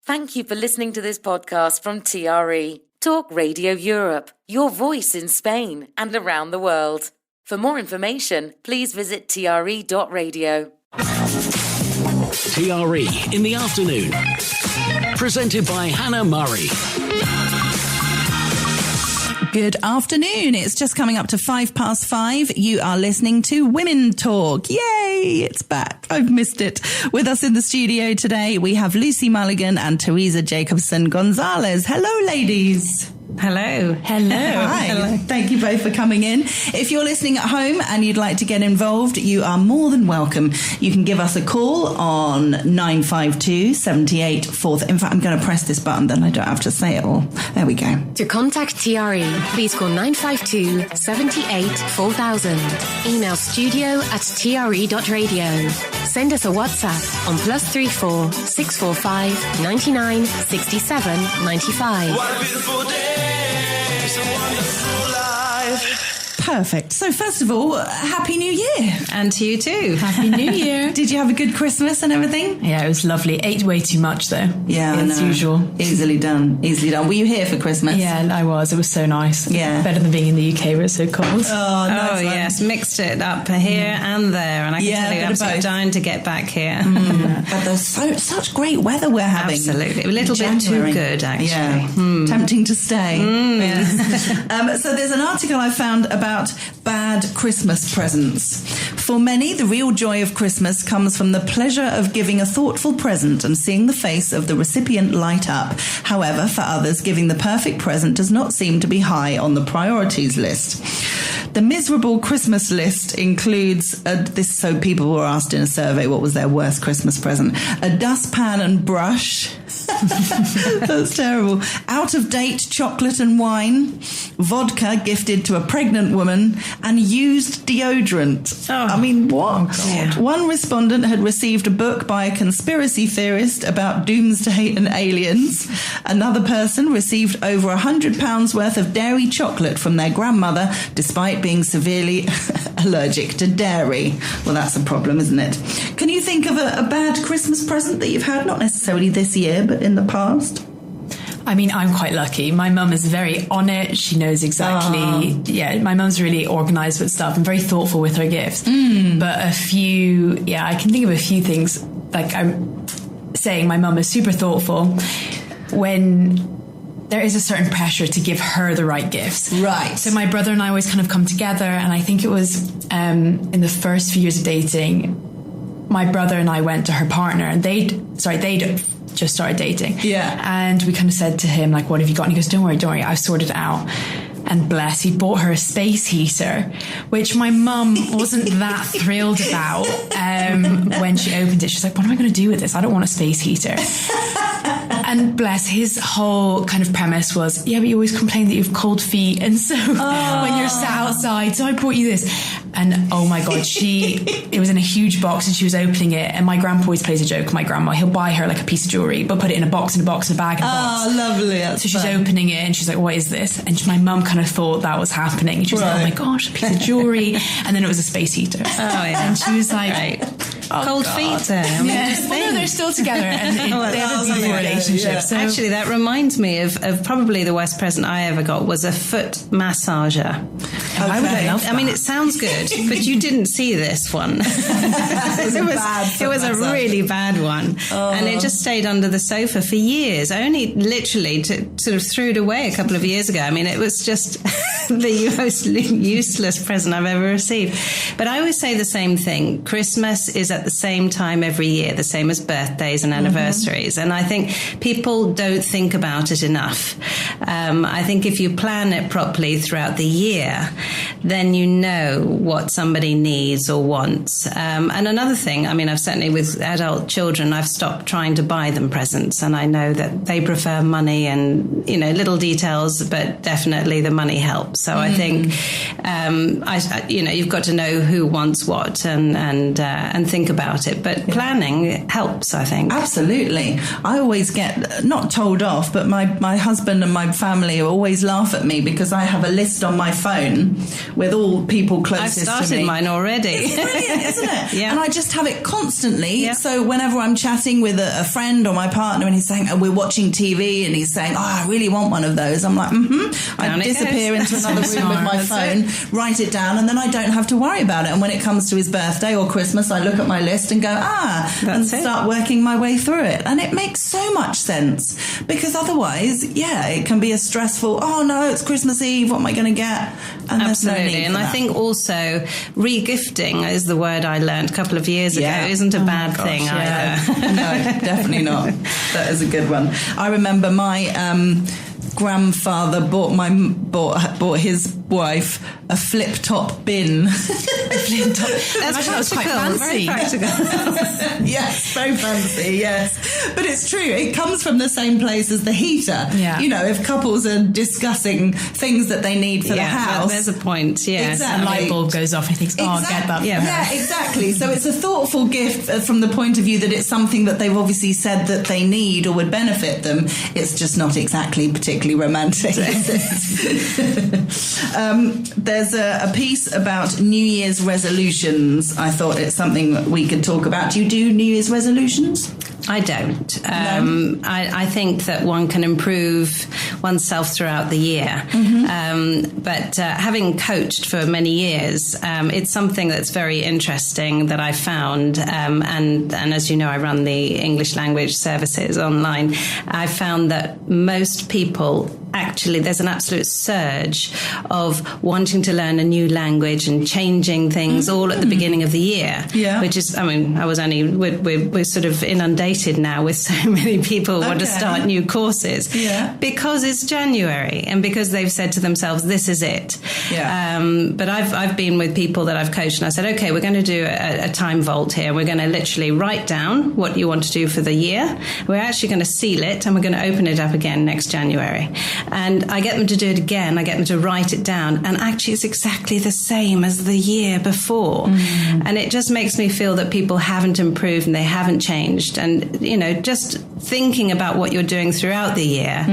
Thank you for listening to this podcast from TRE, Talk Radio Europe, your voice in Spain and around the world. For more information, please visit TRE.radio. TRE in the afternoon. Presented by Hannah Murray. Good afternoon. It's just coming up to 5:05. You are listening to Women Talk. Yay! It's back. I've missed it. With us in the studio today, we have Lucy Mulligan and Teresa Jacobson Gonzalez. Hello, ladies. Hello. Hello. Hi. Hello. Thank you both for coming in. If you're listening at home and you'd like to get involved, you are more than welcome. You can give us a call on 952-78-4. In fact, I'm going to press this button, then I don't have to say it all. There we go. To contact TRE, please call 952-78-4000. Email studio@tre.radio. Send us a WhatsApp on +34 645 99 67 95. What a beautiful day. It's a wonderful life. Perfect. So first of all, Happy New Year. And to you too. Happy New Year. Did you have a good Christmas and everything? Yeah, it was lovely. Ate way too much though. Yeah, as usual. Easily done. Easily done. Were you here for Christmas? Yeah, I was. It was so nice. Yeah. Better than being in the UK where it's so cold. Oh, nice. Yes. Mixed it up here and there. And I can tell you, I'm so dying to get back here. But there's such great weather we're having. Absolutely. A little bit too good, actually. Yeah. Tempting to stay. Yes. So there's an article I found about bad Christmas presents. For many, the real joy of Christmas comes from the pleasure of giving a thoughtful present and seeing the face of the recipient light up. However, for others, giving the perfect present does not seem to be high on the priorities list. The miserable Christmas list includes this. So people were asked in a survey what was their worst Christmas present. A dustpan and brush. That's terrible. Out of date chocolate and wine, vodka gifted to a pregnant woman, and used deodorant. I mean, what? One respondent had received a book by a conspiracy theorist about doomsday and aliens. Another person received over £100 worth of dairy chocolate from their grandmother, despite being severely allergic to dairy. Well, that's a problem, isn't it? Can you think of a bad Christmas present that you've had? Not necessarily this year, but in the past? I mean, I'm quite lucky. My mum is very on it. She knows exactly. Yeah, my mum's really organised with stuff and very thoughtful with her gifts. But I can think of a few things. Like I'm saying, my mum is super thoughtful when there is a certain pressure to give her the right gifts. Right. So my brother and I always kind of come together, and I think it was in the first few years of dating, my brother and I went to her partner, and they'd just started dating. Yeah. And we kind of said to him, like, what have you got? And he goes, don't worry, I've sorted it out. And bless, he bought her a space heater, which my mum wasn't that thrilled about when she opened it. She's like, what am I going to do with this? I don't want a space heater. And bless, his whole kind of premise was, yeah, but you always complain that you have cold feet. And so when you're sat outside, so I brought you this. And oh my God, it was in a huge box and she was opening it. And my grandpa always plays a joke with my grandma. He'll buy her like a piece of jewellery, but put it in a box, in a bag, in a box. Oh, lovely. So she's opening it and she's like, what is this? And my mum kind of thought that was happening. She was like, oh my gosh, a piece of jewellery. And then it was a space heater. Oh, yeah. And she was like, cold feet there. I mean, no, they're still together and they have a beautiful relationship. Yeah. So actually, that reminds me of probably the worst present I ever got was a foot massager. Why would I love that? I mean, it sounds good, but you didn't see this one. It was a really bad one. And it just stayed under the sofa for years. I only literally sort of threw it away a couple of years ago. I mean, it was just the most useless present I've ever received. But I always say the same thing. Christmas is at the same time every year, the same as birthdays and anniversaries. And I think people don't think about it enough. I think if you plan it properly throughout the year, then you know what somebody needs or wants. And another thing, I mean, I've certainly with adult children, I've stopped trying to buy them presents, and I know that they prefer money and, you know, little details, but definitely the money helps. So I think, you've got to know who wants what and think about it. But planning helps, I think. Absolutely. I always get, not told off, but my husband and my family always laugh at me because I have a list on my phone with all people closest to me. I've started mine already. It's brilliant, isn't it? Yeah. And I just have it constantly. Yeah. So whenever I'm chatting with a friend or my partner and he's saying, oh, we're watching TV, and he's saying, oh, I really want one of those, I'm like, I disappear into another room with my phone, write it down, and then I don't have to worry about it. And when it comes to his birthday or Christmas, I look at my list and go, and start working my way through it. And it makes so much sense, because otherwise, it can be a stressful, oh no, it's Christmas Eve, what am I going to get? And absolutely. And I think also re-gifting is the word I learned a couple of years ago, isn't a bad thing either. No, definitely not. That is a good one. I remember my grandfather bought his wife a flip-top bin. That's quite fancy. Very practical. Yes, very fancy, yes. But it's true, it comes from the same place as the heater. Yeah. You know, if couples are discussing things that they need for the house. There's a point, Exactly. A light bulb goes off and he thinks, I'll get that. Yeah, exactly. So it's a thoughtful gift from the point of view that it's something that they've obviously said that they need or would benefit them. It's just not exactly particularly romantic, is it? There's a piece about New Year's resolutions. I thought it's something that we could talk about. Do you do New Year's resolutions? I don't. I think that one can improve oneself throughout the year. But having coached for many years, it's something that's very interesting that I found. And as you know, I run the English language services online. I found that most people actually, there's an absolute surge of wanting to learn a new language and changing things all at the beginning of the year. Yeah. Which is, we're sort of inundated now with so many people want to start new courses. Yeah. Because it's January and because they've said to themselves, this is it. Yeah. But I've been with people that I've coached and I said, okay, we're going to do a time vault here. We're going to literally write down what you want to do for the year. We're actually going to seal it and we're going to open it up again next January. And I get them to do it again. I get them to write it down. And actually it's exactly the same as the year before. And it just makes me feel that people haven't improved and they haven't changed. And, you know, just thinking about what you're doing throughout the year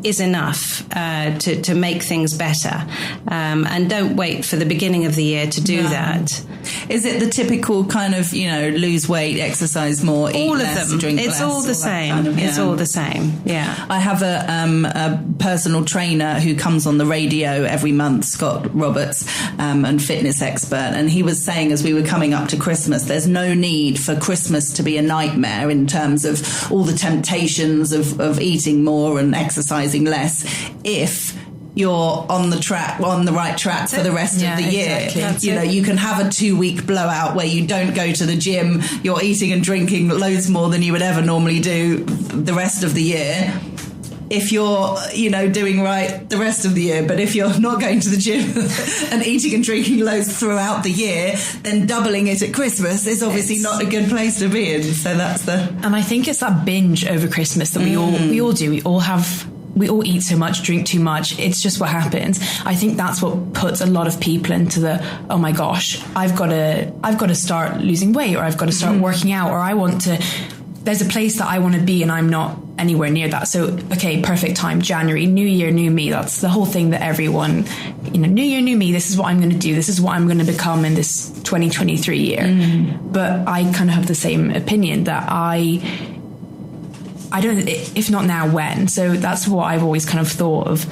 is enough to make things better. And don't wait for the beginning of the year to do that. Is it the typical kind of, you know, lose weight, exercise more, eat less, drink less? It's all the same. It's all the same. Yeah. I have a personal trainer who comes on the radio every month, Scott Roberts, and fitness expert. And he was saying as we were coming up to Christmas, there's no need for Christmas to be a nightmare in terms of all the temptations of eating more and exercising less if you're on the right track for the rest of the year. Exactly. You can have a 2-week blowout where you don't go to the gym, you're eating and drinking loads more than you would ever normally do the rest of the year. If you're, doing right the rest of the year, but if you're not going to the gym and eating and drinking loads throughout the year, then doubling it at Christmas is obviously not a good place to be in. So that's And I think it's that binge over Christmas that we all do. We all eat so much, drink too much. It's just what happens. I think that's what puts a lot of people into the, oh my gosh, I've got to start losing weight, or I've got to start working out, or there's a place that I want to be and I'm not anywhere near that. So, okay, perfect time, January, new year, new me. That's the whole thing that everyone, new year, new me. This is what I'm going to do. This is what I'm going to become in this 2023 year. But I kind of have the same opinion that I don't, if not now, when? So that's what I've always kind of thought of.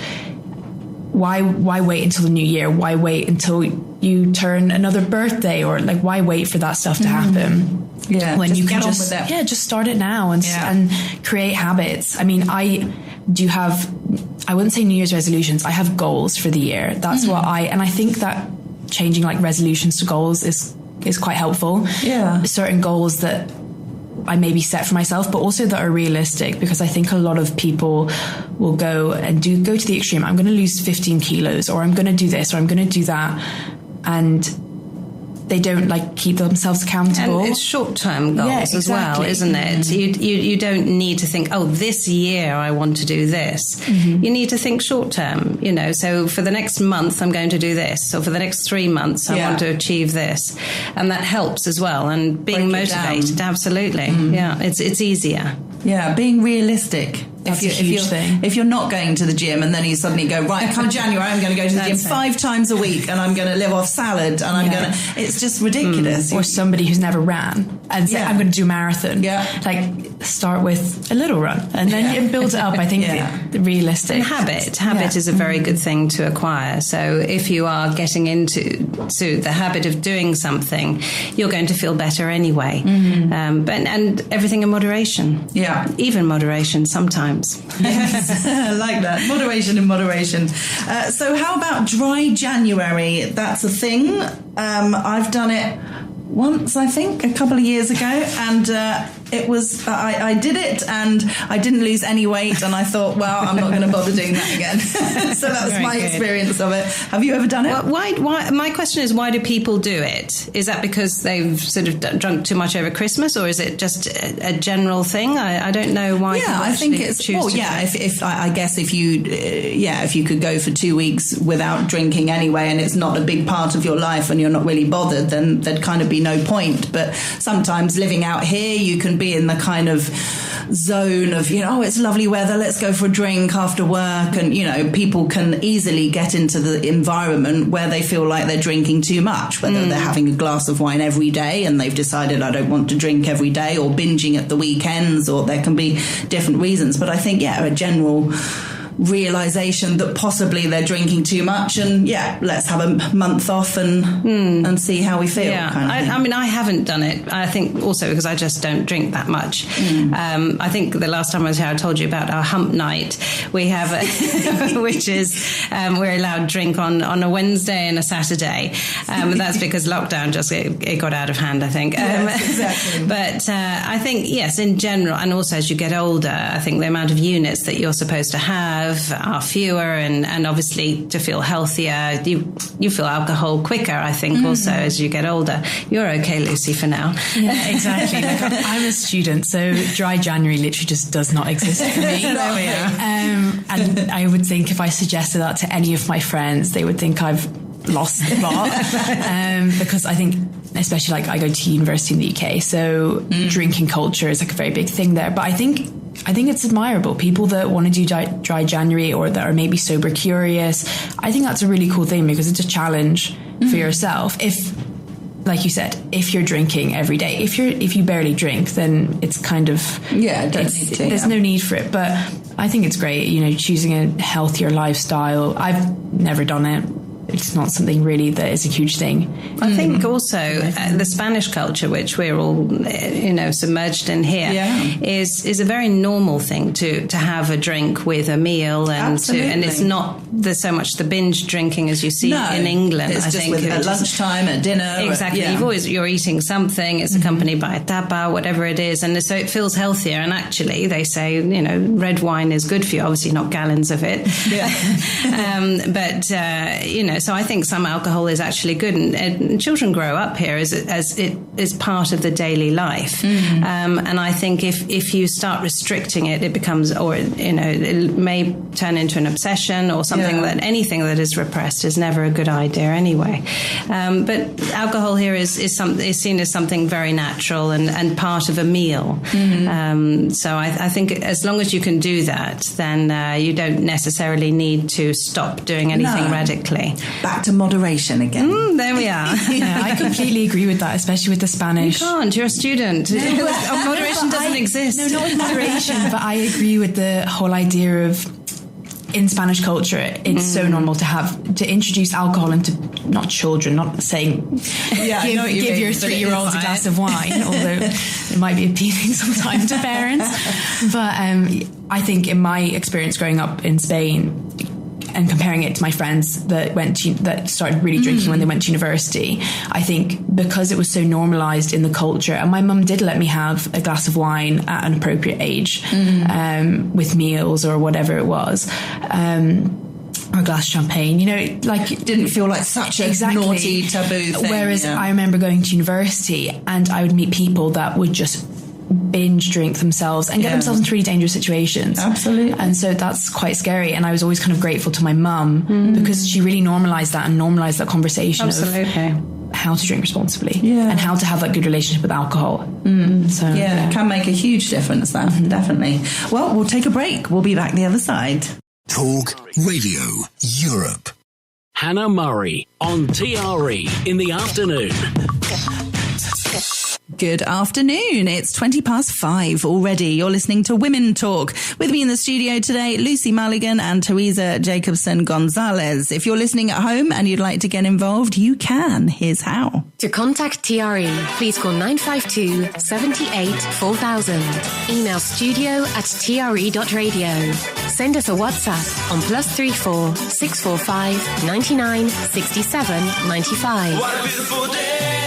Why wait until the new year? Why wait until you turn another birthday? Or why wait for that stuff to happen? Yeah, when you can just get on with it. Just start it now and create habits. I mean, I wouldn't say New Year's resolutions. I have goals for the year. That's what and I think that changing resolutions to goals is quite helpful. Yeah, certain goals that I maybe set for myself, but also that are realistic, because I think a lot of people will go to the extreme. I'm going to lose 15 kilos, or I'm going to do this, or I'm going to do that, and they don't keep themselves accountable. And it's short-term goals as well, isn't it? You don't need to think, this year I want to do this. You need to think short-term, so for the next month I'm going to do this, or for the next 3 months I want to achieve this. And that helps as well. And being motivated, absolutely. Yeah, it's easier. Yeah, being realistic That's a huge thing. If you're not going to the gym and then you suddenly go, right, come January, I'm going to go to the gym 5 times a week and I'm going to live off salad and I'm going to... It's just ridiculous. Or somebody who's never ran and say, I'm going to do a marathon. Yeah. Like, start with a little run and then it builds it up. I think the realistic. And habit is a very good thing to acquire. So if you are getting into the habit of doing something, you're going to feel better anyway. And everything in moderation. Yeah. Even moderation sometimes. Yes, I like that. Moderation in moderation. So how about dry January? That's a thing. I've done it once, I think, a couple of years ago, and it was I did it and I didn't lose any weight, and I thought, well, I'm not going to bother doing that again. So that was my experience of it. Have you ever done it? Well, why? My question is, why do people do it? Is that because they've sort of drunk too much over Christmas, or is it just a general thing? I don't know why. Yeah, I think it's I guess if you could go for 2 weeks without drinking anyway, and it's not a big part of your life, and you're not really bothered, then there'd kind of be no point. But sometimes living out here, you can be in the kind of zone of, it's lovely weather, let's go for a drink after work, and people can easily get into the environment where they feel like they're drinking too much, whether they're having a glass of wine every day and they've decided I don't want to drink every day, or binging at the weekends, or there can be different reasons. But I think a general realization that possibly they're drinking too much, and let's have a month off and see how we feel. I mean, I haven't done it. I think also because I just don't drink that much. I think the last time I was here, I told you about our hump night. We have which is we're allowed to drink on a Wednesday and a Saturday. That's because lockdown it got out of hand, I think. Yes, exactly. But I think, yes, in general, and also as you get older, I think the amount of units that you're supposed to have are fewer, and obviously to feel healthier, you feel alcohol quicker, I think, also as you get older. You're okay, Lucy, for now. Yeah, exactly. I'm a student, so dry January literally just does not exist for me. There we are. And I would think if I suggested that to any of my friends, they would think I've lost the plot. Because I think, especially I go to university in the UK, so drinking culture is a very big thing there. But I think it's admirable. People that want to do dry January, or that are maybe sober curious, I think that's a really cool thing, because it's a challenge for yourself. If, like you said, if you're drinking every day, if you barely drink, then it's kind of there's no need for it. But I think it's great, choosing a healthier lifestyle. I've never done it. It's not something really that is a huge thing. I think also the Spanish culture, which we're all, submerged in here, is a very normal thing to have a drink with a meal, and it's not so much the binge drinking as you see in England. It's at lunchtime, at dinner. Exactly. You're eating something. It's accompanied by a tapa, whatever it is, and so it feels healthier. And actually, they say red wine is good for you. Obviously, not gallons of it. Yeah. But so I think some alcohol is actually good, and children grow up here as it is part of the daily life. And I think if you start restricting it, it becomes, it may turn into an obsession or something that anything that is repressed is never a good idea anyway. But alcohol here is seen as something very natural and part of a meal. So I think as long as you can do that, then you don't necessarily need to stop doing anything radically. Back to moderation again. There we are. Yeah, I completely agree with that, especially with the Spanish. You can't. You're a student. Moderation doesn't exist. No, not with moderation, but I agree with the whole idea of, in Spanish culture, it's so normal to introduce alcohol into not children, not saying give your 3-year-olds a glass of wine, although it might be appealing sometimes to parents. But I think in my experience growing up in Spain, and comparing it to my friends that started really drinking when they went to university, I think because it was so normalised in the culture, and my mum did let me have a glass of wine at an appropriate age with meals or whatever it was, or a glass of champagne, it didn't feel like such a naughty taboo thing. Whereas I remember going to university and I would meet people that would just binge drink themselves and get themselves into really dangerous situations. Absolutely. And so that's quite scary. And I was always kind of grateful to my mum because she really normalised that and normalised that conversation. Absolutely. Of how to drink responsibly Yeah. and how to have that good relationship with alcohol. So Yeah, it can make a huge difference, that, definitely. Well, we'll take a break. We'll be back the other side. Talk Radio Europe. Hannah Murray on TRE in the afternoon. Good afternoon. It's 5:20 already. You're listening to Women Talk. With me in the studio today, Lucy Mulligan and Teresa Jacobson Gonzalez. If you're listening at home and you'd like to get involved, you can. Here's how. To contact TRE, please call 952 78 4000. Email studio@tre.radio. Send us a WhatsApp on +34 645 99 67 95. What a beautiful day.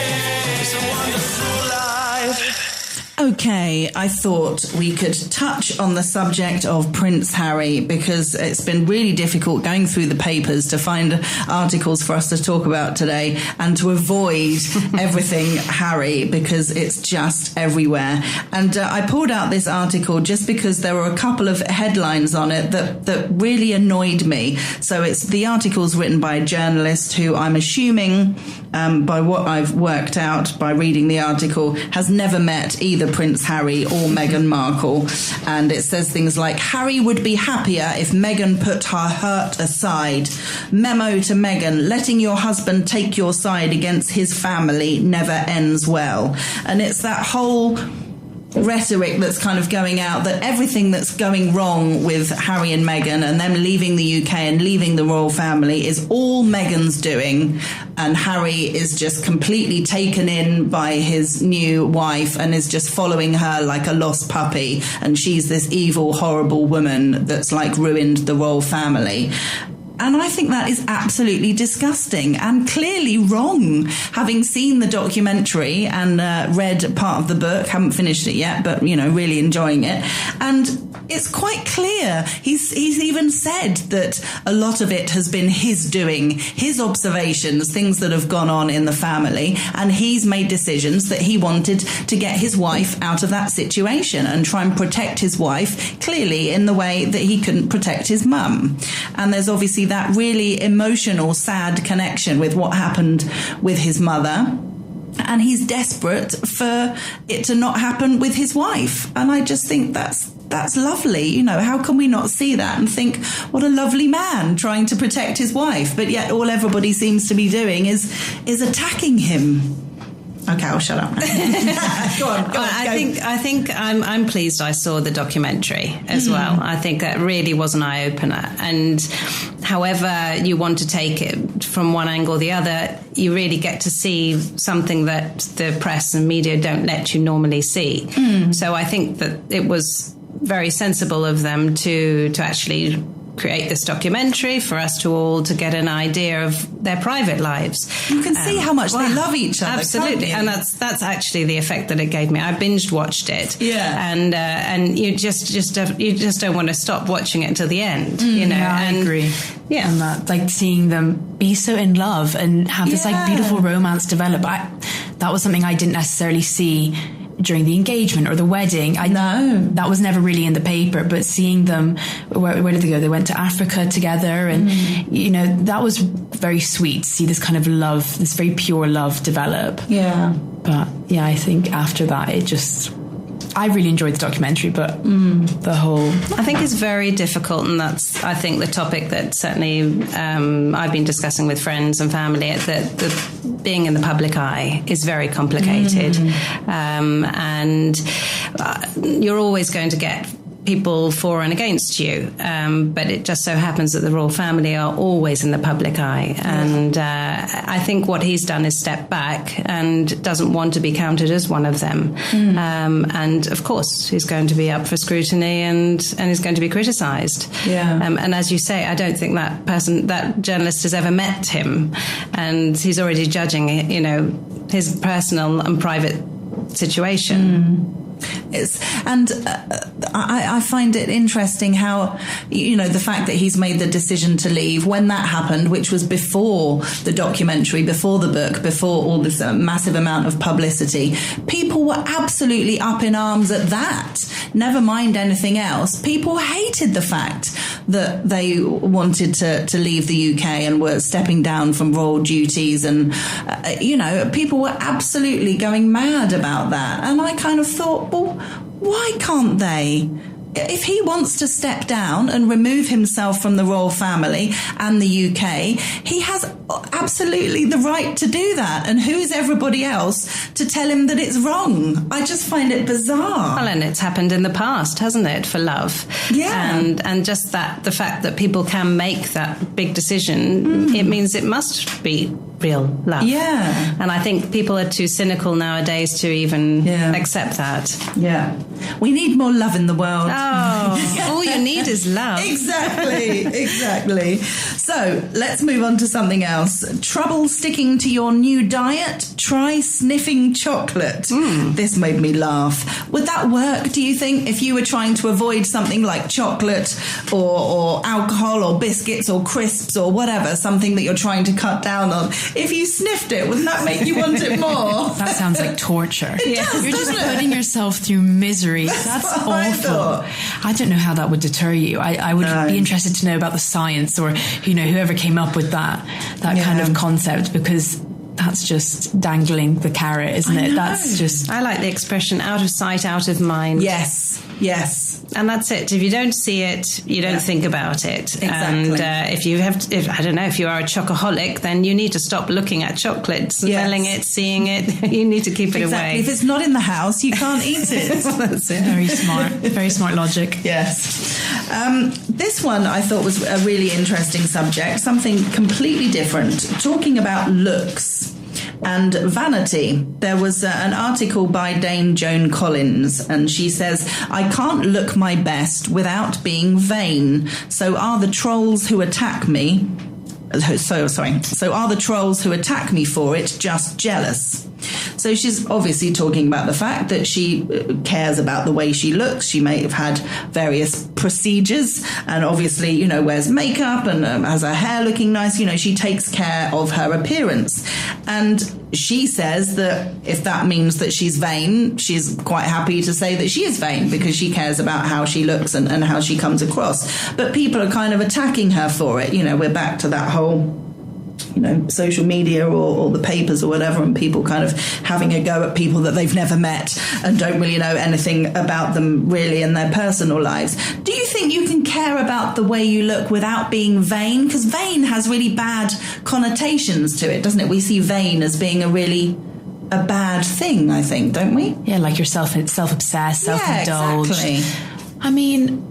It's a wonderful life. Okay, I thought we could touch on the subject of Prince Harry because it's been really difficult going through the papers to find articles for us to talk about today and to avoid everything Harry because it's just everywhere. And I pulled out this article just because there were a couple of headlines on it that really annoyed me. So the article's written by a journalist who I'm assuming, by what I've worked out by reading the article, has never met either Prince Harry or Meghan Markle. And it says things like, Harry would be happier if Meghan put her hurt aside. Memo to Meghan, letting your husband take your side against his family never ends well. And it's that whole rhetoric that's kind of going out that everything that's going wrong with Harry and Meghan and them leaving the UK and leaving the royal family is all Meghan's doing, and Harry is just completely taken in by his new wife and is just following her like a lost puppy, and she's this evil, horrible woman that's like ruined the royal family. And I think that is absolutely disgusting and clearly wrong. Having seen the documentary and read part of the book, haven't finished it yet, but, really enjoying it. And it's quite clear. He's even said that a lot of it has been his doing, his observations, things that have gone on in the family. And he's made decisions that he wanted to get his wife out of that situation and try and protect his wife, clearly in the way that he couldn't protect his mum. And there's obviously that really emotional, sad connection with what happened with his mother. And he's desperate for it to not happen with his wife. And I just think that's lovely. How can we not see that and think, what a lovely man trying to protect his wife? But yet all everybody seems to be doing is attacking him. Okay, I'll shut up now. Go on. I think I'm pleased I saw the documentary as well. I think that really was an eye-opener. And however you want to take it from one angle or the other, you really get to see something that the press and media don't let you normally see. So I think that it was very sensible of them to actually create this documentary for us to all to get an idea of their private lives. You can see how much they love each other. Absolutely, and that's actually the effect that it gave me. I binged watched it, and you just don't want to stop watching it until the end. I agree. Yeah, and that seeing them be so in love and have this beautiful romance develop. That was something I didn't necessarily see during the engagement or the wedding. That was never really in the paper, but seeing them, where did they go? They went to Africa together, and that was very sweet to see this kind of love, this very pure love develop. But I think after that I really enjoyed the documentary, but the whole... I think it's very difficult, and that's, I think, the topic that certainly I've been discussing with friends and family, that the being in the public eye is very complicated. And you're always going to get people for and against you, but it just so happens that the royal family are always in the public eye, and I think what he's done is step back and doesn't want to be counted as one of them, and of course he's going to be up for scrutiny and he's going to be criticised, and as you say, I don't think that journalist has ever met him, and he's already judging his personal and private situation. I find it interesting how, the fact that he's made the decision to leave when that happened, which was before the documentary, before the book, before all this massive amount of publicity, people were absolutely up in arms at that. never mind anything else, people hated the fact that they wanted to leave the UK and were stepping down from royal duties, and people were absolutely going mad about that. And I kind of thought, well, why can't they? If he wants to step down and remove himself from the royal family and the UK, he has absolutely the right to do that. And who is everybody else to tell him that it's wrong? I just find it bizarre. Well, and it's happened in the past, hasn't it, for love? Yeah. And just that, the fact that people can make that big decision, it means it must be real love. Yeah. And I think people are too cynical nowadays to even accept that. Yeah. We need more love in the world. Oh, all you need is love. Exactly. So let's move on to something else. Trouble sticking to your new diet? Try sniffing chocolate. This made me laugh. Would that work, do you think, if you were trying to avoid something like chocolate or alcohol or biscuits or crisps or whatever, something that you're trying to cut down on? If you sniffed it, wouldn't that make you want it more? That sounds like torture. It does, You're just doesn't it? putting yourself through misery. That's awful. I don't know how that would deter you. I would be interested to know about the science, or whoever came up with that kind of concept, because that's just dangling the carrot, isn't it? That's just... I like the expression out of sight, out of mind. Yes. And that's it. If you don't see it, you don't think about it. Exactly. And if you are a chocoholic, then you need to stop looking at chocolate, smelling it, seeing it. You need to keep it away. If it's not in the house, you can't eat it. That's it. Very smart logic. Yes. This one I thought was a really interesting subject, something completely different, talking about looks and vanity. There was an article by Dame Joan Collins, and she says, "I can't look my best without being vain. So are the trolls who attack me for it just jealous?" So she's obviously talking about the fact that she cares about the way she looks. She may have had various procedures and obviously, wears makeup and has her hair looking nice. She takes care of her appearance. And she says that if that means that she's vain, she's quite happy to say that she is vain because she cares about how she looks and how she comes across. But people are kind of attacking her for it. We're back to that whole social media or the papers or whatever, and people kind of having a go at people that they've never met and don't really know anything about them really in their personal lives. Do you think you can care about the way you look without being vain? Because vain has really bad connotations to it, doesn't it? We see vain as being a bad thing, I think, don't we? Yeah, like you're self-obsessed, self-indulged. Yeah, exactly. I mean,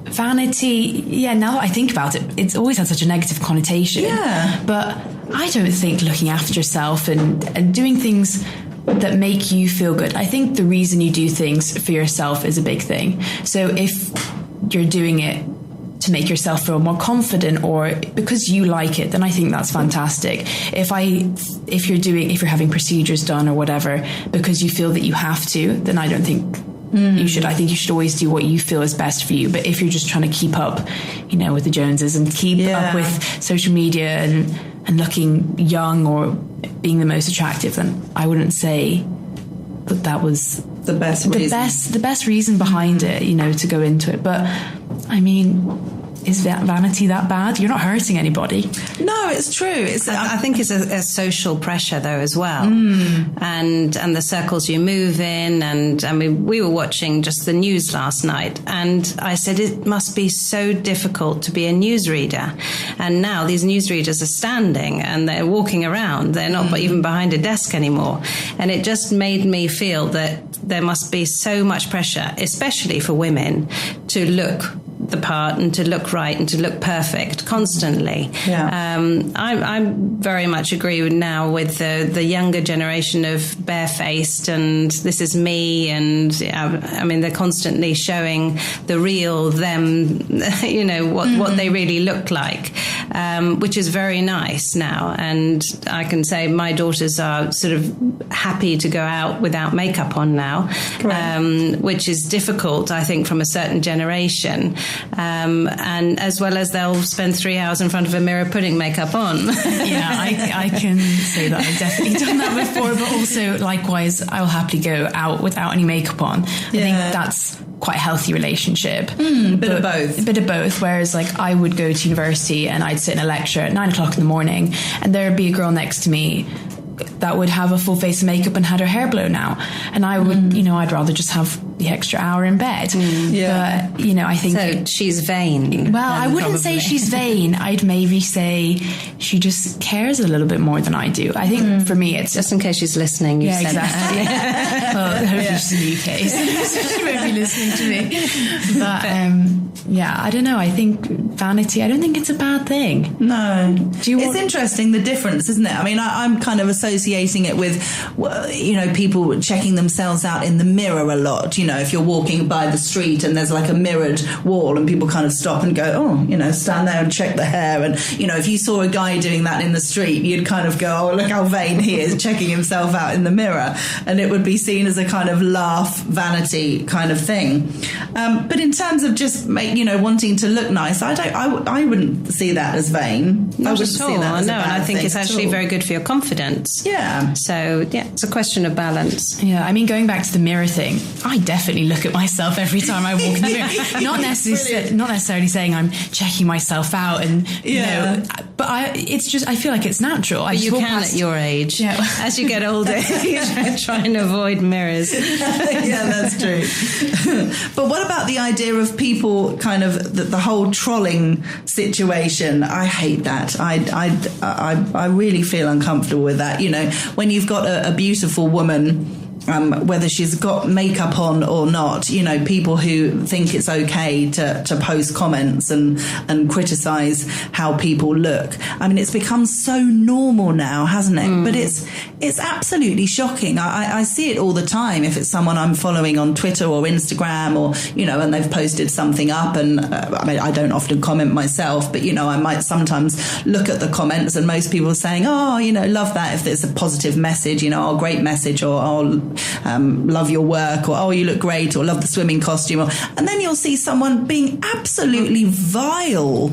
vanity, now that I think about it, it's always had such a negative connotation. Yeah. But I don't think looking after yourself and doing things that make you feel good, I think the reason you do things for yourself is a big thing. So if you're doing it to make yourself feel more confident or because you like it, then I think that's fantastic. If you're having procedures done or whatever because you feel that you have to, then I don't think you should. I think you should always do what you feel is best for you. But if you're just trying to keep up, with the Joneses and keep up with social media and looking young or being the most attractive, then I wouldn't say that was the best reason. The best reason behind it, to go into it. But I mean, is that vanity that bad? You're not hurting anybody. No, it's true. I think it's a social pressure though as well, and the circles you move in. And I mean, we were watching just the news last night, and I said it must be so difficult to be a newsreader. And now these newsreaders are standing and they're walking around. They're not even behind a desk anymore. And it just made me feel that there must be so much pressure, especially for women, to look the part and to look right and to look perfect constantly. I very much agree with the younger generation of barefaced and this is me, and I mean they're constantly showing the real them, what they really look like, which is very nice now. And I can say my daughters are sort of happy to go out without makeup on now, which is difficult, I think, from a certain generation. And as well as they'll spend 3 hours in front of a mirror putting makeup on. Yeah, I can say that I've definitely done that before, but also likewise, I'll happily go out without any makeup on. I think quite a healthy relationship. A bit of both. A bit of both. Whereas like I would go to university and I'd sit in a lecture at 9 o'clock in the morning and there'd be a girl next to me that would have a full face of makeup and had her hair blown out. And I would, I'd rather just have the extra hour in bed. Yeah. But, I think... So she's vain. Well, I wouldn't say she's vain. I'd maybe say she just cares a little bit more than I do. I think for me it's... Just in case she's listening, you said exactly. that. Well, hopefully she's in the UK, so she won't be listening to me. But, I don't know. I think vanity, I don't think it's a bad thing. No. It's interesting, the difference, isn't it? I mean, I'm kind of associating it with, people checking themselves out in the mirror a lot. If you're walking by the street and there's like a mirrored wall and people kind of stop and go, stand there and check the hair. And, if you saw a guy doing that in the street, you'd kind of go, oh, look how vain he is, checking himself out in the mirror. And it would be seen as a kind of laugh, vanity kind of thing. But in terms of just, wanting to look nice, I wouldn't see that as vain. Not at all. And I think it's actually very good for your confidence. Yeah. So, it's a question of balance. Yeah, I mean, going back to the mirror thing, I definitely look at myself every time I walk in the mirror. Not necessarily saying I'm checking myself out and, but I feel like it's natural. But you can at your age. Yeah. As you get older, you try and avoid mirrors. Yeah, that's true. But what about the idea of people kind of, the whole trolling situation? I hate that. I really feel uncomfortable with that. When you've got a beautiful woman, whether she's got makeup on or not, people who think it's okay to post comments and criticize how people look. I mean, it's become so normal now, hasn't it? But it's absolutely shocking. I see it all the time. If it's someone I'm following on Twitter or Instagram or, and they've posted something up and I don't often comment myself, but, I might sometimes look at the comments and most people are saying, oh, love that if there's a positive message, oh, great message, or love your work, or oh, you look great, or love the swimming costume, and then you'll see someone being absolutely vile,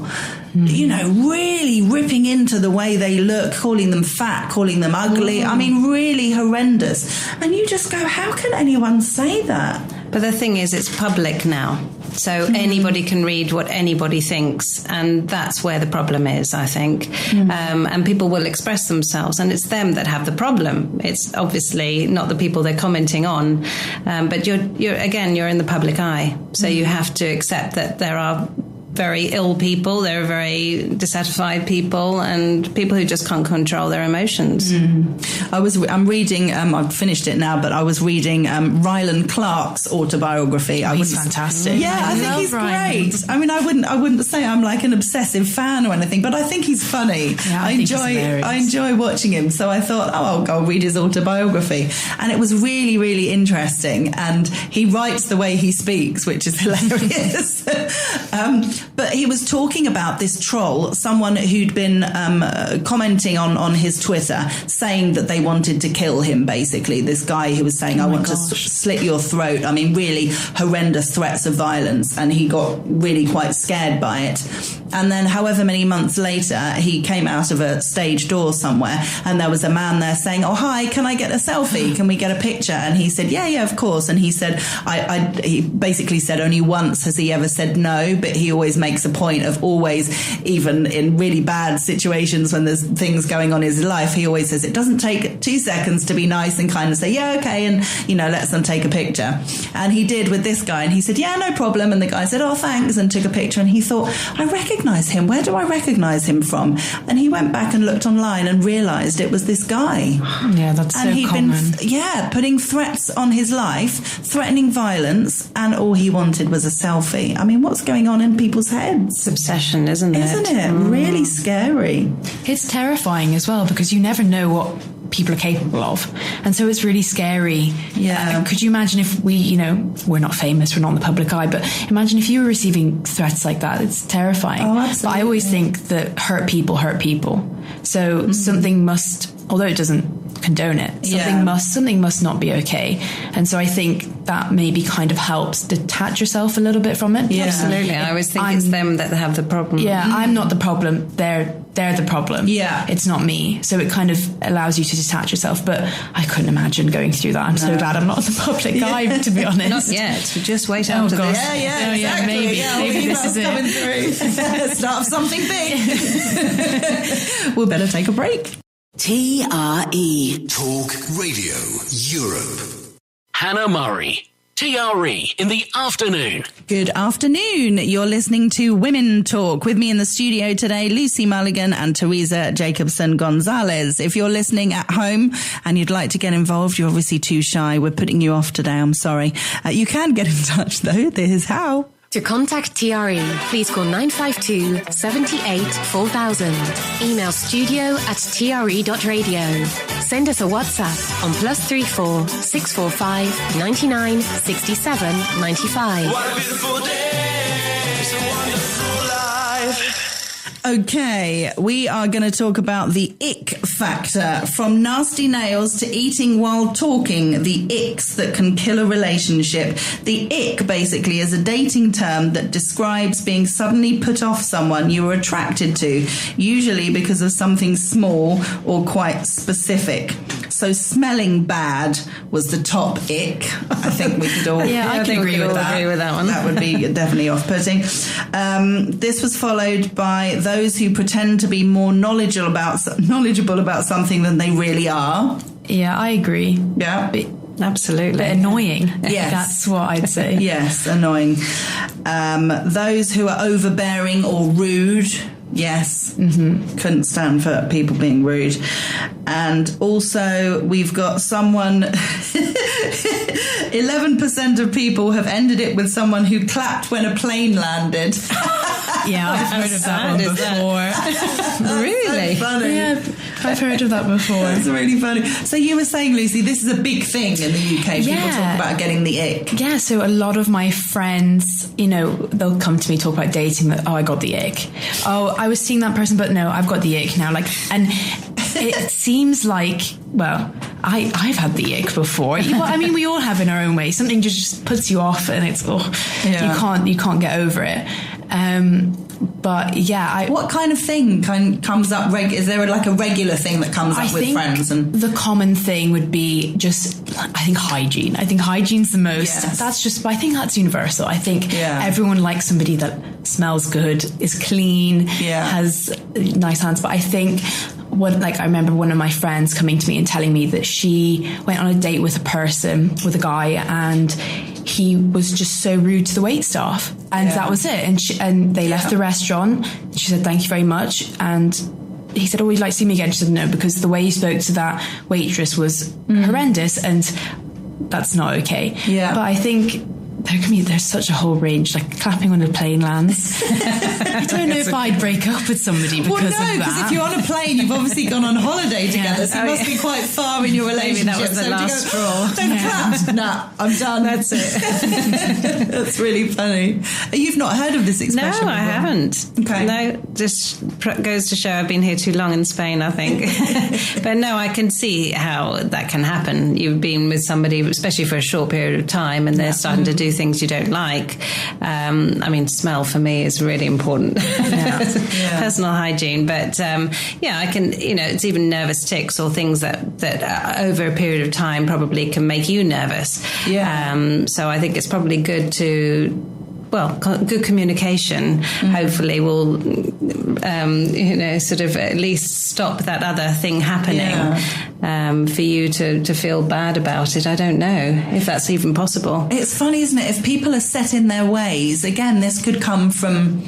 really ripping into the way they look, calling them fat, calling them ugly. I mean, really horrendous. And you just go, how can anyone say that? But the thing is, it's public now. So anybody can read what anybody thinks, and that's where the problem is, I think. And people will express themselves, and it's them that have the problem. It's obviously not the people they're commenting on, but you're in the public eye, so you have to accept that there are very ill people, there are very dissatisfied people, and people who just can't control their emotions. I'm reading, I've finished it now, but I was reading Rylan Clark's autobiography. He's fantastic. Yeah, I think he's great. I mean, I wouldn't say I'm like an obsessive fan or anything, but I think he's funny. Yeah, I enjoy watching him. So I thought, I'll go read his autobiography. And it was really, really interesting. And he writes the way he speaks, which is hilarious. But he was talking about this troll, someone who'd been commenting on his Twitter, saying that they wanted to kill him, basically. This guy who was saying, I want to slit your throat. I mean, really horrendous threats of violence. And he got really quite scared by it. And then however many months later, he came out of a stage door somewhere and there was a man there saying, oh, hi, can I get a selfie? Can we get a picture? And he said, yeah, of course. And he said, he basically said only once has he ever said no, but he always makes a point of always, even in really bad situations when there's things going on in his life, he always says it doesn't take 2 seconds to be nice and kind of say, yeah, okay, and, lets them take a picture. And he did with this guy and he said, yeah, no problem. And the guy said, oh, thanks, and took a picture. And he thought, I recognize him. Where do I recognize him from? And he went back and looked online and realized it was this guy. Yeah, that's and so he'd common. been, putting threats on his life, threatening violence, and all he wanted was a selfie. I mean, what's going on in people's heads? It's obsession, isn't it? Isn't it? Really scary. It's terrifying as well because you never know what people are capable of, and so it's really scary. Could you imagine if we, we're not famous, we're not in the public eye, but imagine if you were receiving threats like that? It's terrifying. Oh, absolutely. But I always think that hurt people. So something must, although it doesn't condone it, something must not be okay. And so I think that maybe kind of helps detach yourself a little bit from it. Yeah, absolutely. I always think it's them that have the problem. Yeah, I'm not the problem. They're they're the problem. Yeah. It's not me. So it kind of allows you to detach yourself. But I couldn't imagine going through that. I'm so glad I'm not in the public eye, to be honest. Not yet. Just wait after this. Yeah, exactly. Maybe this is coming it. Through. Start something big. We'll better take a break. TRE Talk Radio Europe. Hannah Murray. TRE in the afternoon. Good afternoon. You're listening to Women Talk. With me in the studio today, Lucy Mulligan and Teresa Jacobson Gonzalez. If you're listening at home and you'd like to get involved, you're obviously too shy. We're putting you off today. I'm sorry. You can get in touch though. This is how. To contact TRE, please call 952 78 4000. Email studio@tre.radio. Send us a WhatsApp on +34 645 99 67 95. What a beautiful day. It's a wonderful life. Okay, we are going to talk about the ick factor. From nasty nails to eating while talking, the icks that can kill a relationship. The ick basically is a dating term that describes being suddenly put off someone you were attracted to, usually because of something small or quite specific. So smelling bad was the top ick. I think we could all I can agree with that. Agree with that one. That would be definitely off-putting. This was followed by those who pretend to be more knowledgeable about something than they really are. Yeah, I agree. Yeah. Absolutely. But annoying. Yes. That's what I'd say. Yes, annoying. Those who are overbearing or rude. Yes. Mm-hmm. Couldn't stand for people being rude. And also we've got someone 11% of people have ended it with someone who clapped when a plane landed. Yeah, I've heard of that one before. Really? So funny. Yeah, I've heard of that before. It's really funny. So you were saying, Lucy, this is a big thing in the UK. People talk about getting the ick. Yeah, so a lot of my friends, they'll come to me, talk about dating, that, I got the ick. Oh, I was seeing that person, but no, I've got the ick now. And it seems like, well, I've had the ick before. I mean, we all have in our own way. Something just puts you off, and it's you can't get over it. But yeah, what kind of thing comes up? Is there like a regular thing that comes up with friends? And the common thing would be just, I think, hygiene. I think hygiene's the most. Yes. I think that's universal. I think everyone likes somebody that smells good, is clean, has nice hands. But I think I remember one of my friends coming to me and telling me that she went on a date with a guy, and he was just so rude to the waitstaff, and that was it. And they left the restaurant. She said, "Thank you very much." And he said, "Oh, would you like to see me again?" She said, "No," because the way he spoke to that waitress was horrendous, and that's not okay. Yeah. But I think there's such a whole range, like clapping when a plane lands. I don't know if I'd break up with somebody because of that. Because if you're on a plane, you've obviously gone on holiday together, so you must be quite far in your relationship. Maybe that was the last straw. Don't clap. Nah, I'm done. That's it. That's really funny. You've not heard of this expression? No, I haven't. Okay. No, just goes to show I've been here too long in Spain, I think. But no, I can see how that can happen. You've been with somebody, especially for a short period of time, and they're starting to do things you don't like. I mean, smell for me is really important. Personal hygiene. But I can, it's even nervous tics or things that over a period of time probably can make you nervous. So I think it's probably good to good communication hopefully will, sort of at least stop that other thing happening. For you to feel bad about it. I don't know if that's even possible. It's funny, isn't it? If people are set in their ways, again, this could come from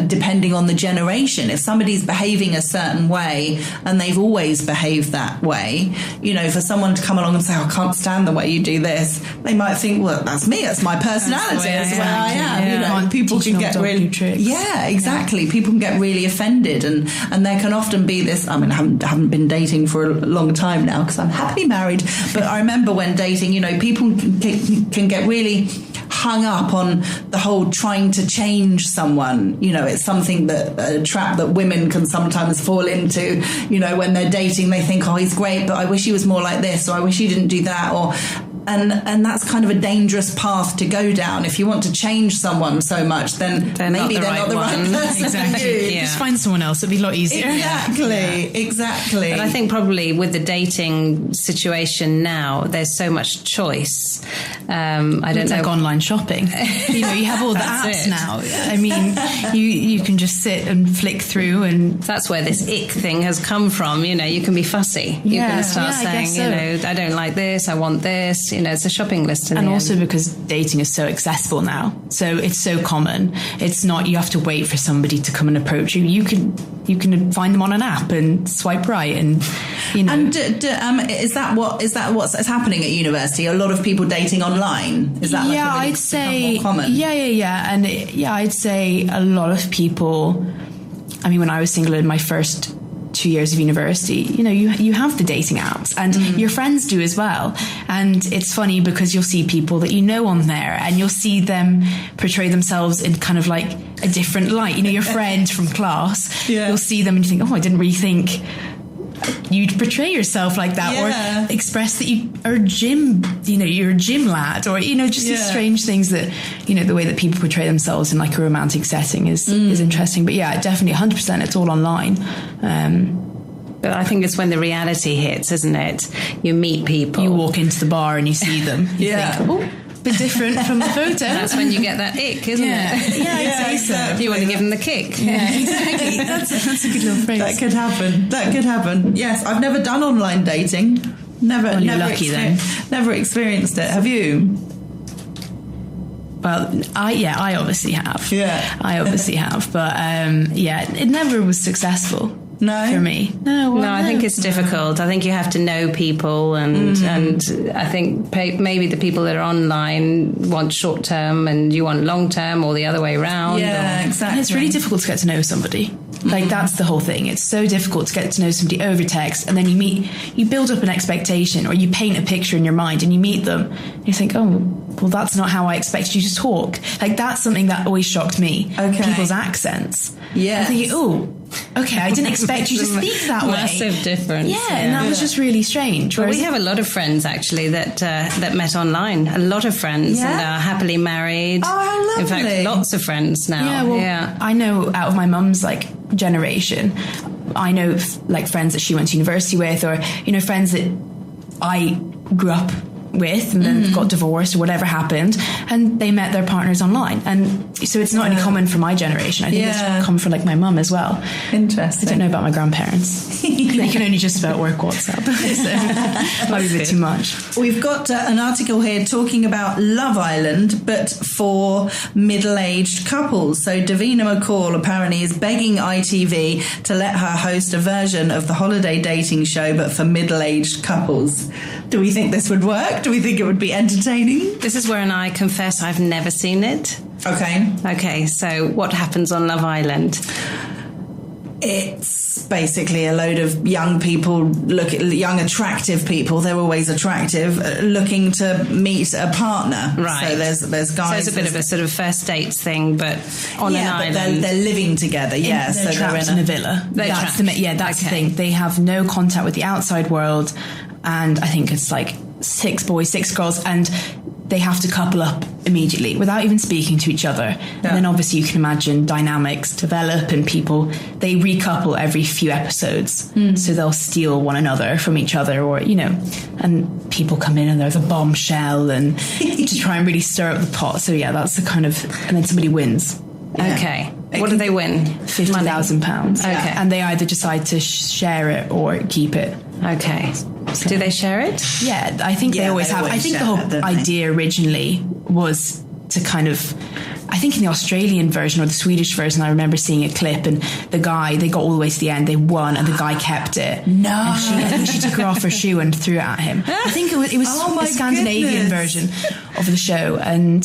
depending on the generation. If somebody's behaving a certain way and they've always behaved that way, for someone to come along and say, I can't stand the way you do this, they might think, well, that's me, that's my personality, that's the way I am. People can get really... Yeah, exactly. People can get really offended, and there can often be this... I mean, I haven't been dating for a long time now because I'm happily married, but I remember when dating, people can get really hung up on the whole trying to change someone. It's something a trap that women can sometimes fall into. When they're dating, they think, oh, he's great, but I wish he was more like this, or I wish he didn't do that, or and that's kind of a dangerous path to go down. If you want to change someone so much, then maybe they're not the right person. Exactly. Yeah. Just find someone else. It'd be a lot easier. Exactly. But I think probably with the dating situation now, there's so much choice. I don't it's know. like online shopping. You have all the apps now. I mean, you can just sit and flick through, and that's where this ick thing has come from. You can be fussy. You can start saying, I don't like this, I want this. It's a shopping list. And also because dating is so accessible now, so it's so common. It's not you have to wait for somebody to come and approach you. You can find them on an app and swipe right, and And is that what's happening at university? A lot of people dating online. Is that I'd say more common? And I'd say a lot of people. I mean, when I was single in my first 2 years of university, you have the dating apps, and your friends do as well. And it's funny because you'll see people that on there, and you'll see them portray themselves in kind of like a different light. Your friend from class, you'll see them and you think, oh, I didn't really think you'd portray yourself like that, or express that you are you're a gym lad, or just these strange things that the way that people portray themselves in like a romantic setting is interesting. But definitely 100% it's all online. But I think it's when the reality hits, isn't it? You meet people, you walk into the bar and you see them, you think, oh, bit different from the photo. That's when you get that ick, isn't it? Yeah, exactly. You want to give them the kick. Yeah, exactly. That's a good little phrase. That could happen. Yes, I've never done online dating. Never. You're lucky then. Never experienced it. Have you? Well, I obviously have. Yeah, I obviously have. But it never was successful. No, for me, no. I think it's difficult. I think you have to know people, and I think maybe the people that are online want short term, and you want long term, or the other way around. Yeah, exactly. And it's really difficult to get to know somebody. Like that's the whole thing. It's so difficult to get to know somebody over text, and then you build up an expectation, or you paint a picture in your mind, and you meet them, and you think, oh, well, that's not how I expected you to talk. Like that's something that always shocked me. Okay. People's accents. Yeah. I'm thinking, oh, okay, I didn't expect you to speak that way. Massive difference. Yeah, and that was just really strange. But we have a lot of friends actually that met online. A lot of friends and are happily married. Oh, how lovely! In fact, lots of friends now. I know out of my mum's generation, I know friends that she went to university with, or friends that I grew up with and then got divorced or whatever happened, and they met their partners online. And so it's not only common for my generation, I think it's common for my mum as well. Interesting. I don't know about my grandparents. They can only just about work WhatsApp, so might be a bit too much. We've got an article here talking about Love Island, but for middle-aged couples. So Davina McCall apparently is begging ITV to let her host a version of the holiday dating show, but for middle-aged couples. Do we think this would work? Do we think it would be entertaining? This is where I confess I've never seen it. Okay, so what happens on Love Island? It's basically a load of young people, young attractive people. They're always attractive, looking to meet a partner. Right. So there's guys. So it's a bit of a sort of first dates thing, but on an island. But they're living together. Yeah, they're trapped in a villa. That's the thing. They have no contact with the outside world, and I think it's 6 boys, 6 girls, and they have to couple up immediately without even speaking to each other. Yeah. And then obviously you can imagine dynamics develop, and they recouple every few episodes. So they'll steal one another from each other, or, and people come in and there's a bombshell and to try and really stir up the pot. So yeah, that's the kind of, and then somebody wins. Yeah. Okay. What do they win? £50,000. Okay. And they either decide to share it or keep it. Okay. So do they share it? Yeah, I think they always have. I think the whole idea originally was to kind of, I think in the Australian version or the Swedish version, I remember seeing a clip, and the guy, they got all the way to the end, they won, and the guy kept it. No. And she took her off her shoe and threw it at him. I think it was a Scandinavian version of the show, and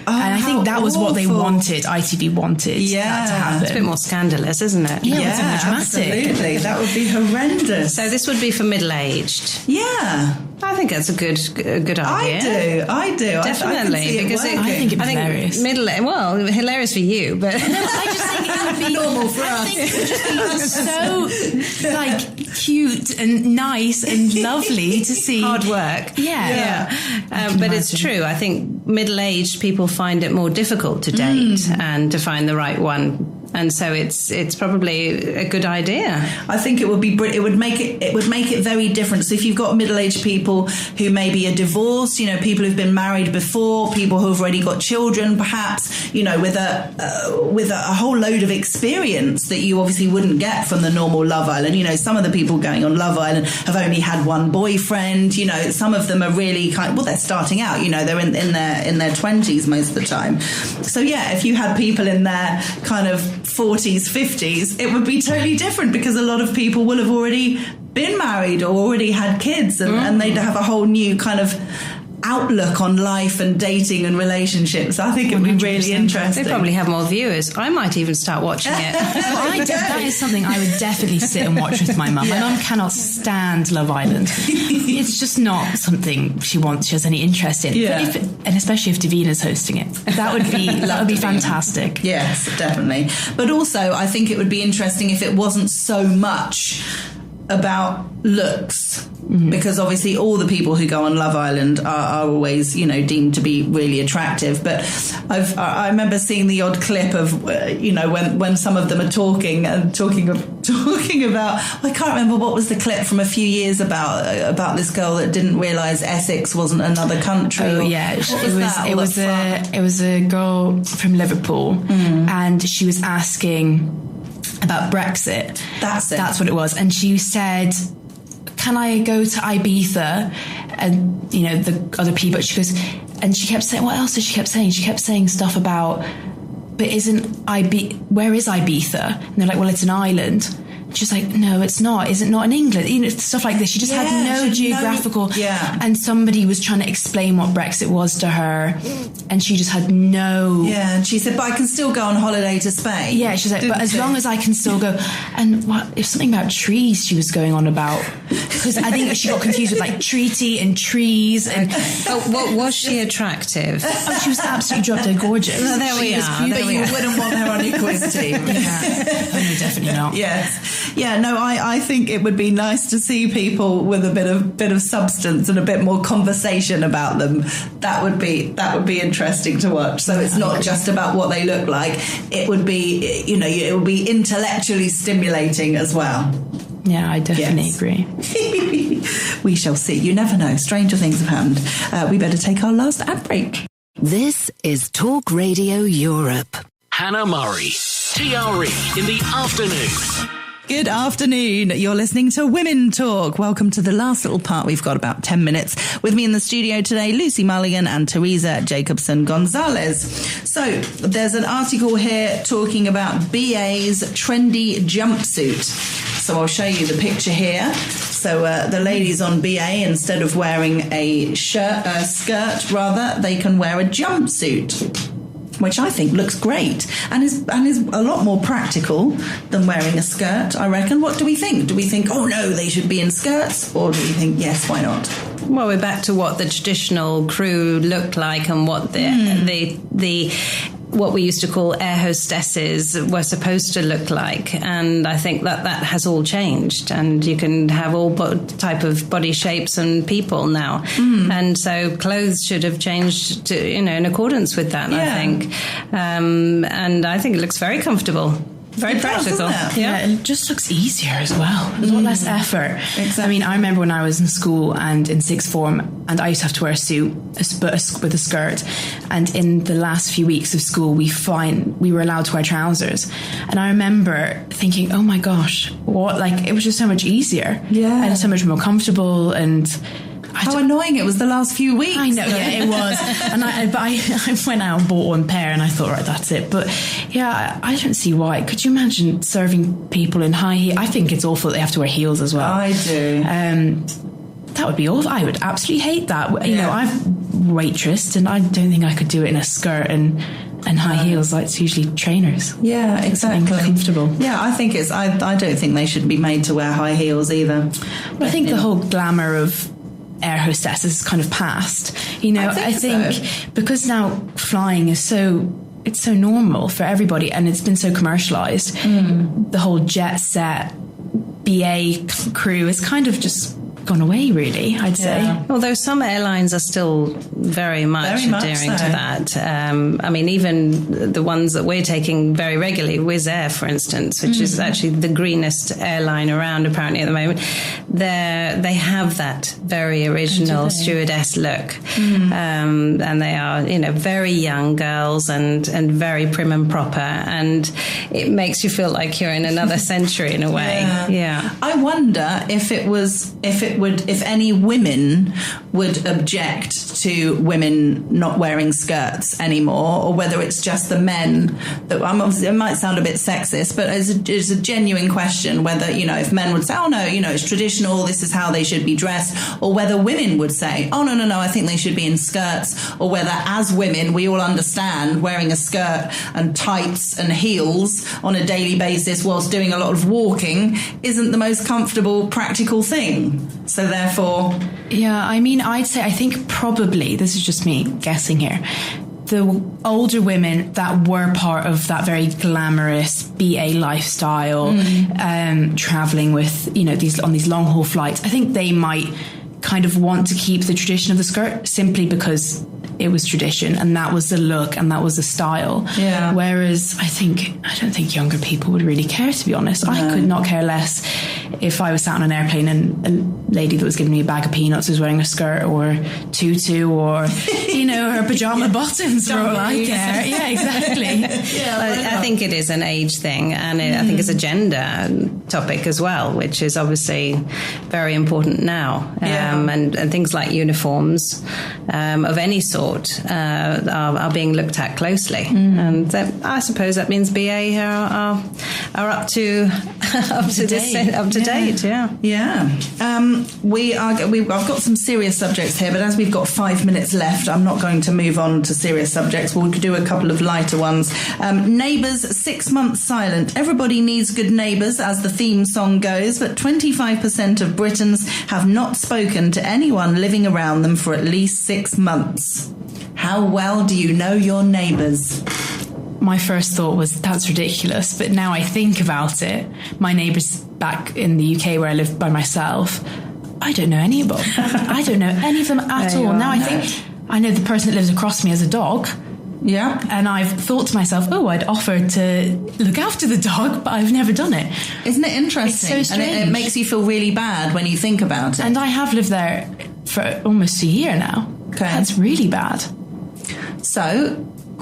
I think that was what they wanted. ITV wanted that to happen. It's a bit more scandalous, isn't it? Yeah, it's more dramatic. Absolutely. That would be horrendous. So this would be for middle-aged. Yeah. I think that's a good idea. I do. Definitely, because I think it's hilarious. Hilarious for you, but I just think it would be normal for us. I think it would just be so like cute and nice and lovely to see. hard work. Yeah. But it's true. I think middle-aged people find it more difficult to date and to find the right one. And so it's probably a good idea. I think it would be it would make it very different. So if you've got middle-aged people who maybe are divorced, people who've been married before, people who've already got children, perhaps, with a whole load of experience that you obviously wouldn't get from the normal Love Island. Some of the people going on Love Island have only had one boyfriend. Some of them are really they're starting out. They're in their 20s most of the time. So yeah, if you had people in their kind of 40s, 50s, it would be totally different because a lot of people will have already been married or already had kids and they'd have a whole new kind of outlook on life and dating and relationships. I think it would be really interesting. They probably have more viewers. I might even start watching it. That is something I would definitely sit and watch with my mum. My mum cannot stand Love Island. It's just not something she has any interest in. Yeah. And especially if Davina's hosting it. That would be fantastic. Yes, definitely. But also, I think it would be interesting if it wasn't so much about looks, because obviously all the people who go on Love Island are always, deemed to be really attractive. But I remember seeing the odd clip of, when some of them are talking about. I can't remember what was the clip from a few years about this girl that didn't realise Essex wasn't another country. Oh yeah, it was a girl from Liverpool, and she was asking about Brexit. That's what it was. And she said, can I go to Ibiza? And, the other people, she goes, and she kept saying, what else did she kept saying? She kept saying stuff about, but where is Ibiza? And they're like, well, it's an island. She's like, no, it's not. Is it not in England? Stuff like this. She just had no geographical. And somebody was trying to explain what Brexit was to her, and she just had no. Yeah, and she said, but I can still go on holiday to Spain. Yeah, she's like, but as long as I can still go. And if something about trees she was going on about, because I think she got confused with like treaty and trees. And what was she attractive? Oh, she was absolutely drop dead gorgeous. Well, there we are. But you wouldn't want her on your quiz team. No, definitely not. Yes. Yeah, no, I think it would be nice to see people with a bit of substance and a bit more conversation about them. That would be interesting to watch. So it's not just about what they look like. It would be, it would be intellectually stimulating as well. Yeah, I definitely agree. We shall see. You never know. Stranger things have happened. We better take our last ad break. This is Talk Radio Europe. Hannah Murray, TRE in the afternoon. Good afternoon. You're listening to Women Talk. Welcome to the last little part. We've got about 10 minutes. With me in the studio today, Lucy Mulligan and Teresa Jacobson Gonzalez. So there's an article here talking about BA's trendy jumpsuit. So I'll show you the picture here. So the ladies on BA, instead of wearing a skirt, they can wear a jumpsuit, which I think looks great and is a lot more practical than wearing a skirt, I reckon. What do we think? Do we think, oh no, they should be in skirts? Or do we think, yes, why not? Well, we're back to what the traditional crew looked like and what what we used to call air hostesses were supposed to look like. And I think that has all changed. And you can have all type of body shapes and people now. And so clothes should have changed to, in accordance with that, I think. And I think it looks very comfortable. Very practical. Yeah, it just looks easier as well. There's a lot less effort. Exactly. I mean, I remember when I was in school and in sixth form, and I used to have to wear a suit with a skirt. And in the last few weeks of school, we were allowed to wear trousers. And I remember thinking, oh my gosh, it was just so much easier. Yeah. And so much more comfortable and... How annoying it was the last few weeks. I know, yeah, it was. And I went out and bought one pair and I thought, right, that's it. But yeah, I don't see why. Could you imagine serving people in high heels? I think it's awful that they have to wear heels as well. I do. That would be awful. I would absolutely hate that. You know, I've waitressed and I don't think I could do it in a skirt and high heels. Like, it's usually trainers. Yeah, exactly. Comfortable. Yeah, I think I don't think they should be made to wear high heels either. But I think the whole glamour of air hostesses is kind of past. You know, I think because now flying is it's so normal for everybody, and it's been so commercialized. The whole jet set BA crew is kind of just gone away, really, I'd say. Although some airlines are still very much adhering to that. I mean, even the ones that we're taking very regularly, Wizz Air, for instance, which is actually the greenest airline around apparently at the moment, they have that very original stewardess look. And they are, you know, very young girls and very prim and proper, and it makes you feel like you're in another century in a way. Yeah. I wonder if any women would object to women not wearing skirts anymore, or whether it's just the men that it might sound a bit sexist, but it's a genuine question whether, you know, if men would say, oh no, you know, it's traditional, this is how they should be dressed, or whether women would say, oh no, I think they should be in skirts, or whether as women we all understand wearing a skirt and tights and heels on a daily basis whilst doing a lot of walking isn't the most comfortable, practical thing. So therefore... Yeah, I mean, I think probably, this is just me guessing here, the older women that were part of that very glamorous BA lifestyle, travelling with, you know, on these long haul flights, I think they might kind of want to keep the tradition of the skirt simply because it was tradition and that was the look and that was the style. Yeah. Whereas I don't think younger people would really care, to be honest. No. I could not care less if I was sat on an airplane and a lady that was giving me a bag of peanuts was wearing a skirt or tutu or, you know, her pajama bottoms for all I care. Yeah, exactly. I think it is an age thing, and I think it's a gender topic as well, which is obviously very important now. And things like uniforms of any sort are being looked at closely, and I suppose that means BA are up to date. I've got some serious subjects here, but as we've got 5 minutes left, I'm not going to move on to serious subjects. We'll do a couple of lighter ones. Neighbours 6 months silent. Everybody needs good neighbours, as the theme song goes, but 25% of Britons have not spoken to anyone living around them for at least 6 months. How well do you know your neighbours? My first thought was, that's ridiculous. But now I think about it, my neighbours back in the UK where I live by myself, I don't know any of them. I don't know any of them at all. Now I think I know the person that lives across me has a dog. Yeah. And I've thought to myself, I'd offer to look after the dog, but I've never done it. Isn't it interesting? It's so strange. And it makes you feel really bad when you think about it. And I have lived there for almost a year now. Okay. That's really bad. So,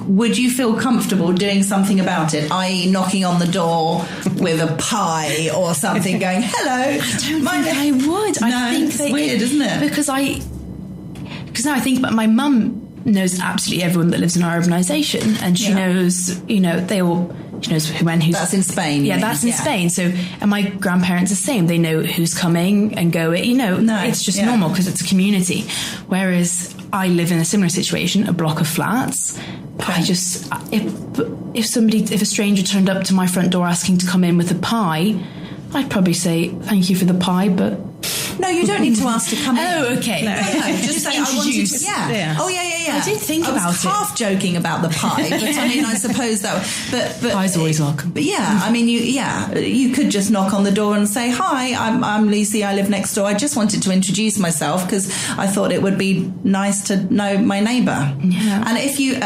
would you feel comfortable doing something about it, i.e. knocking on the door with a pie or something going, hello? I don't think I would. No, I think it's weird, isn't it? Because now I think about my mum knows absolutely everyone that lives in our urbanisation, and she knows, you know, she knows who's... That's in Spain. Yeah, that's in Spain. So, and my grandparents are the same. They know who's coming and going. You know, it's just normal because it's a community. Whereas I live in a similar situation, a block of flats. Okay. I just, if a stranger turned up to my front door asking to come in with a pie, I'd probably say, thank you for the pie, but... No, you don't need to ask to come in. Oh, okay. No, just say, I wanted to... Yeah. Oh, yeah. I did think about it. I was half joking about the pie, but I mean, I suppose that... But pie's always welcome. But yeah, I mean, you could just knock on the door and say, hi, I'm Lucy, I live next door. I just wanted to introduce myself because I thought it would be nice to know my neighbour. Yeah. And if you,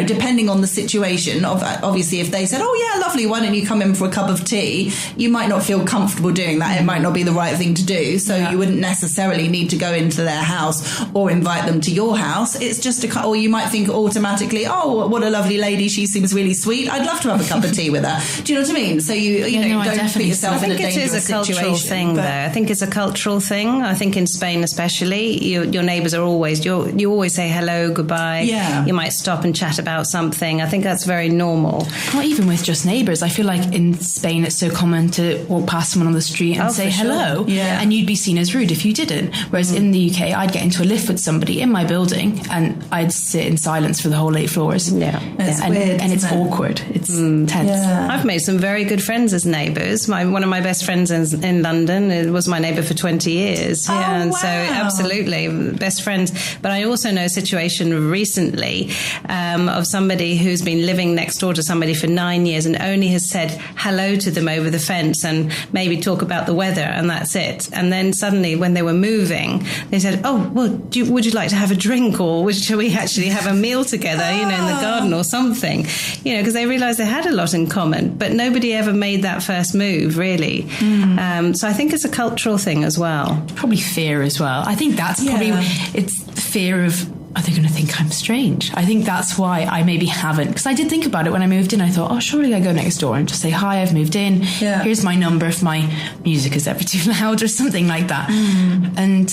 depending on the situation, obviously if they said, oh, yeah, lovely, why don't you come in for a cup of tea, you might not feel comfortable doing that. It might not be the right thing to do. So you wouldn't necessarily need to go into their house or invite them to your house. It's just or you might think automatically, oh, what a lovely lady, she seems really sweet, I'd love to have a cup of tea with her. Do you know what I mean? So don't put yourself in a dangerous situation. I think it is a cultural thing, though. I think it's a cultural thing. I think in Spain especially, your neighbours are always, you always say hello, goodbye. Yeah. You might stop and chat about something. I think that's very normal. Not even with just neighbours. I feel like in Spain it's so common to walk past someone on the street and say hello. Yeah. And you'd be seen seen as rude if you didn't. Whereas in the UK, I'd get into a lift with somebody in my building and I'd sit in silence for the whole 8 floors. Yeah. It's weird, and it's awkward. It's tense. Yeah. I've made some very good friends as neighbours. One of my best friends in London was my neighbour for 20 years. Oh, And wow. so absolutely best friends. But I also know a situation recently of somebody who's been living next door to somebody for 9 years and only has said hello to them over the fence and maybe talk about the weather, and that's it. And then suddenly when they were moving, they said, oh, well, would you like to have a drink, or shall we actually have a meal together, in the garden or something, because they realised they had a lot in common, but nobody ever made that first move, really. So I think it's a cultural thing as well. Probably fear as well. I think that's probably, it's the fear of, are they going to think I'm strange? I think that's why I maybe haven't. Because I did think about it when I moved in. I thought, oh, surely I go next door and just say, hi, I've moved in. Yeah. Here's my number if my music is ever too loud or something like that. And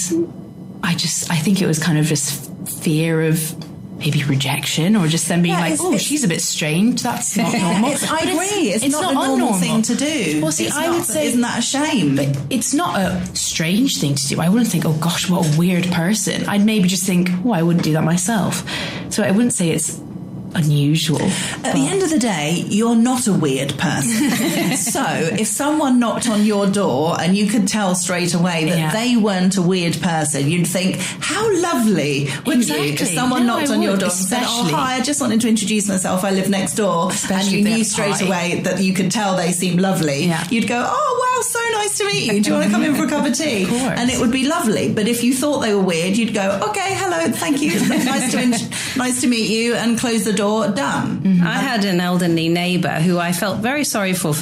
I think it was kind of just fear of maybe rejection, or just them being she's a bit strange. That's not normal. I agree. It's not a normal thing to do. Well, see, I would say, isn't that a shame? But it's not a strange thing to do. I wouldn't think, oh gosh, what a weird person. I'd maybe just think, oh, I wouldn't do that myself. So I wouldn't say it's unusual. At the end of the day, you're not a weird person. So if someone knocked on your door and you could tell straight away that they weren't a weird person, you'd think, how lovely, wouldn't you? If someone knocked on your door and said, oh, hi, I just wanted to introduce myself, I live next door, and you knew straight away that you could tell they seem lovely, you'd go, oh, wow, so nice to meet you. Do you want to come in for a cup of tea? And it would be lovely. But if you thought they were weird, you'd go, okay, hello, thank you, nice to meet you, and close the door. Done. I had an elderly neighbour who I felt very sorry for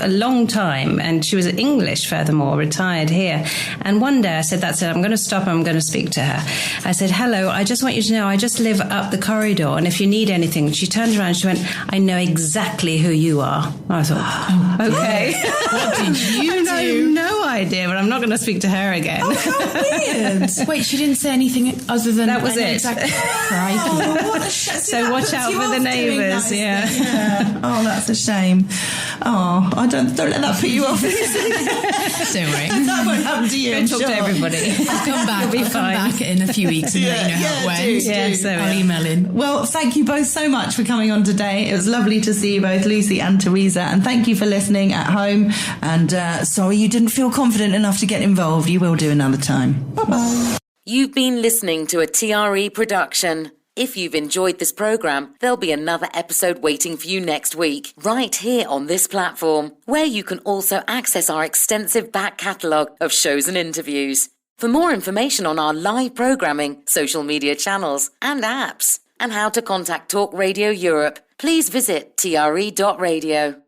a long time, and she was English, furthermore, retired here. And one day I said, that's it, I'm going to stop, I'm going to speak to her. I said, hello, I just want you to know I just live up the corridor, and if you need anything. And she turned around and she went, I know exactly who you are. I thought, okay. What did you do? I have no idea, but I'm not going to speak to her again. Oh, how weird. Wait, she didn't say anything other than that was it. Exactly. Oh, what a So watch out for the neighbours. Yeah. Oh, that's a shame. Oh, don't let that put you off. Don't worry. That won't happen to you. Don't talk to everybody. I'll come back in a few weeks and let you know how it went. I'll email in. Well, thank you both so much for coming on today. It was lovely to see you both, Lucy and Teresa, and thank you for listening at home. And sorry you didn't feel confident enough to get involved. You will do another time. Bye-bye. You've been listening to a TRE production. If you've enjoyed this program, there'll be another episode waiting for you next week, right here on this platform, where you can also access our extensive back catalogue of shows and interviews. For more information on our live programming, social media channels and apps, and how to contact Talk Radio Europe, please visit tre.radio.